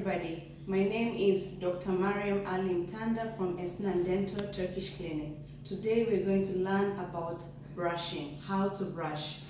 everybody. My name is Dr. Mariam Ali Mtanda from Esnan Dental Turkish Clinic. Today we're going to learn about brushing, how to brush.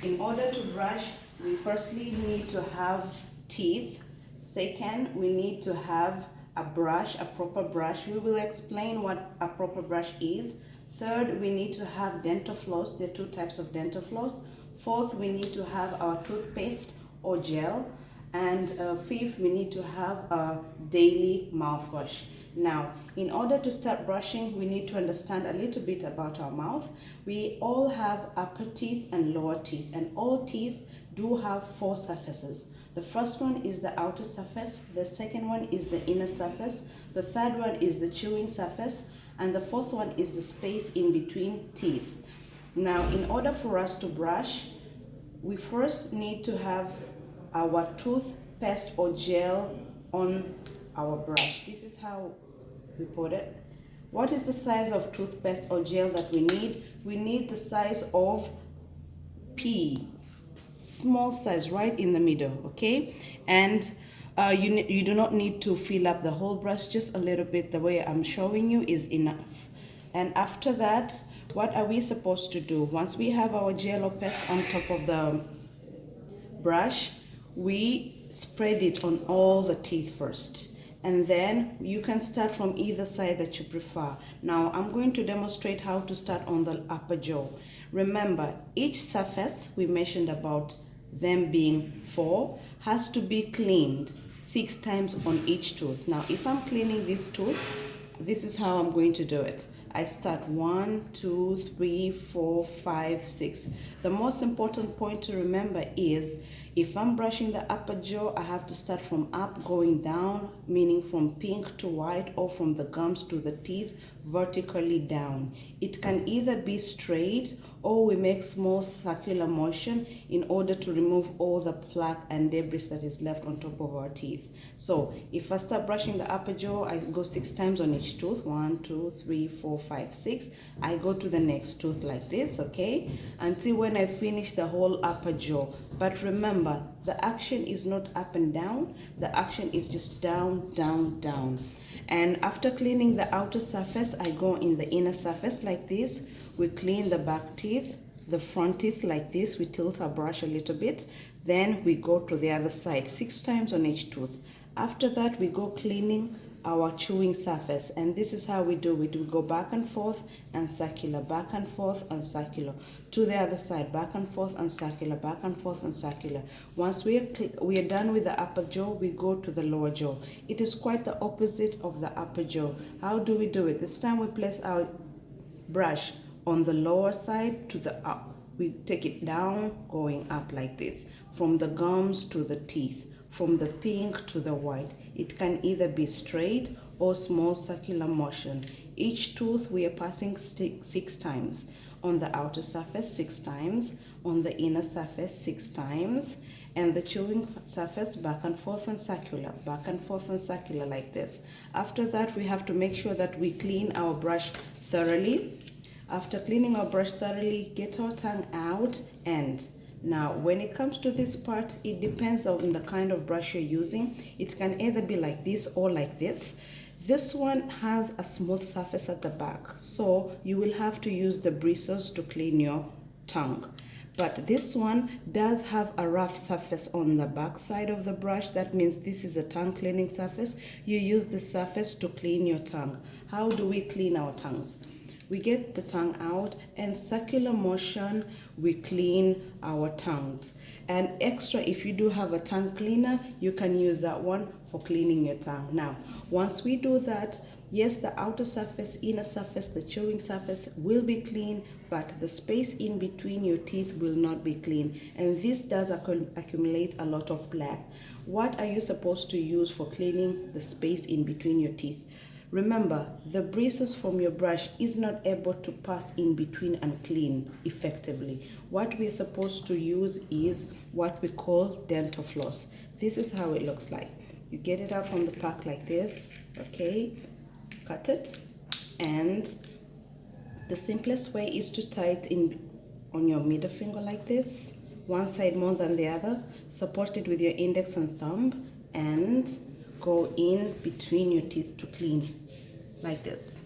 In order to brush, we firstly need to have teeth. Second, we need to have a brush, a proper brush. We will explain what a proper brush is. Third, we need to have dental floss. There are two types of dental floss. Fourth, we need to have our toothpaste or gel. And fifth, we need to have a daily mouthwash. Now, in order to start brushing, we need to understand a little bit about our mouth. We all have upper teeth and lower teeth, and all teeth do have four surfaces. The first one is the outer surface, the second one is the inner surface, the third one is the chewing surface, and the fourth one is the space in between teeth. Now, in order for us to brush, we first need to have our toothpaste or gel on our brush. This is how we put it. What is the size of toothpaste or gel that we need? We need the size of pea, small size, right in the middle, okay? And you do not need to fill up the whole brush, just a little bit. The way I'm showing you is enough. And after that, what are we supposed to do? Once we have our gel or paste on top of the brush, we spread it on all the teeth first, and then you can start from either side that you prefer. Now I'm going to demonstrate how to start on the upper jaw. Remember, each surface, we mentioned about them being four, has to be cleaned 6 times on each tooth. Now if I'm cleaning this tooth, this is how I'm going to do it. I start 1, 2, 3, 4, 5, 6. The most important point to remember is if I'm brushing the upper jaw, I have to start from up going down, meaning from pink to white, or from the gums to the teeth vertically down. It can either be straight or we make small circular motion in order to remove all the plaque and debris that is left on top of our teeth. So if I start brushing the upper jaw, I go 6 times on each tooth. 1, 2, 3, 4, 5, 6. I go to the next tooth like this, okay, until when I finish the whole upper jaw. But remember, the action is not up and down. The action is just down, down, down. And after cleaning the outer surface, I go in the inner surface like this. We clean the back teeth, the front teeth like this. We tilt our brush a little bit. Then we go to the other side, 6 times on each tooth. After that, we go cleaning our chewing surface, and this is how we do it. We go back and forth and circular, back and forth and circular, to the other side, back and forth and circular, back and forth and circular. Once we are done with the upper jaw, we go to the lower jaw. It is quite the opposite of the upper jaw. How do we do it? This time we place our brush on the lower side to the up. We take it down, going up like this, from the gums to the teeth, from the pink to the white. It can either be straight or small circular motion. Each tooth we are passing 6 times. On the outer surface 6 times, on the inner surface 6 times, and the chewing surface back and forth and circular like this. After that, we have to make sure that we clean our brush thoroughly. After cleaning our brush thoroughly, get our tongue out. And now when it comes to this part, it depends on the kind of brush you're using. It can either be like this or like this. This one has a smooth surface at the back, so you will have to use the bristles to clean your tongue. But this one does have a rough surface on the back side of the brush. That means this is a tongue cleaning surface. You use the surface to clean your tongue. How do we clean our tongues? We get the tongue out, and circular motion, we clean our tongues. And extra, if you do have a tongue cleaner, you can use that one for cleaning your tongue. Now, once we do that, yes, the outer surface, inner surface, the chewing surface will be clean, but the space in between your teeth will not be clean. And this does accumulate a lot of plaque. What are you supposed to use for cleaning the space in between your teeth? Remember, the bristles from your brush is not able to pass in between and clean effectively. What we're supposed to use is what we call dental floss. This is how it looks like. You get it out from the pack like this, okay? Cut it, and the simplest way is to tie it in on your middle finger like this, one side more than the other. Support it with your index and thumb, and go in between your teeth to clean, like this.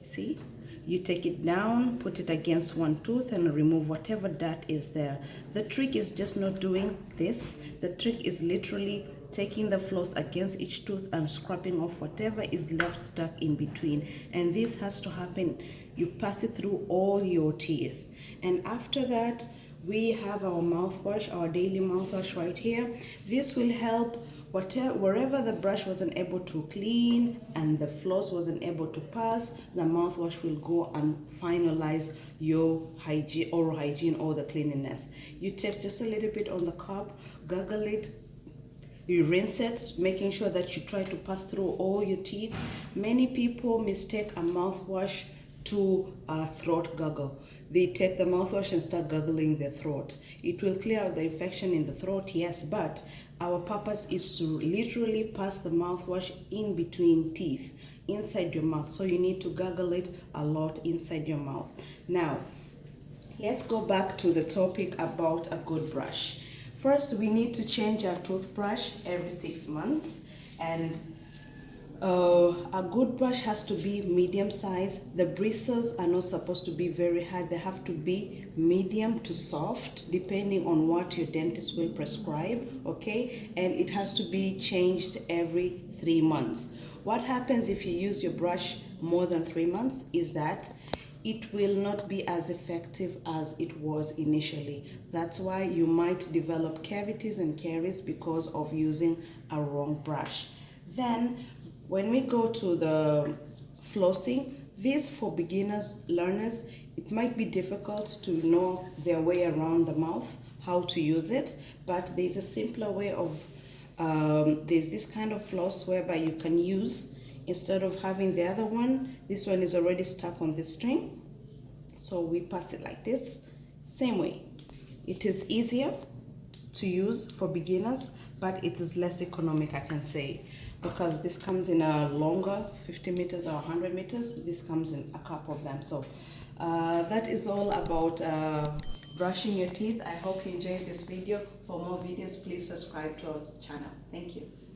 See? You take it down, put it against one tooth and remove whatever dirt is there. The trick is just not doing this. The trick is literally taking the floss against each tooth and scraping off whatever is left stuck in between. And this has to happen. You pass it through all your teeth. And after that, we have our mouthwash, our daily mouthwash right here. This will help wherever the brush wasn't able to clean and the floss wasn't able to pass, the mouthwash will go and finalize your hygiene, oral hygiene, or the cleanliness. You take just a little bit on the cup, gargle it, you rinse it, making sure that you try to pass through all your teeth. Many people mistake a mouthwash to a throat gargle. They take the mouthwash and start gargling their throat. It will clear out the infection in the throat, yes, but our purpose is to literally pass the mouthwash in between teeth, inside your mouth. So you need to gargle it a lot inside your mouth. Now, let's go back to the topic about a good brush. First, we need to change our toothbrush every 6 months, and a good brush has to be medium size. The bristles are not supposed to be very hard. They have to be medium to soft, depending on what your dentist will prescribe, okay? And it has to be changed every 3 months. What happens if you use your brush more than 3 months is that it will not be as effective as it was initially. That's why you might develop cavities and caries because of using a wrong brush. Then, when we go to the flossing, this for beginners, learners, it might be difficult to know their way around the mouth, how to use it, but there's a simpler way of, there's this kind of floss whereby you can use, instead of having the other one, this one is already stuck on the string. So we pass it like this, same way. It is easier to use for beginners, but it is less economic, I can say, because this comes in a longer 50 meters or 100 meters. This comes in a couple of them. So that is all about brushing your teeth. I hope you enjoyed this video. For more videos, please subscribe to our channel. Thank you.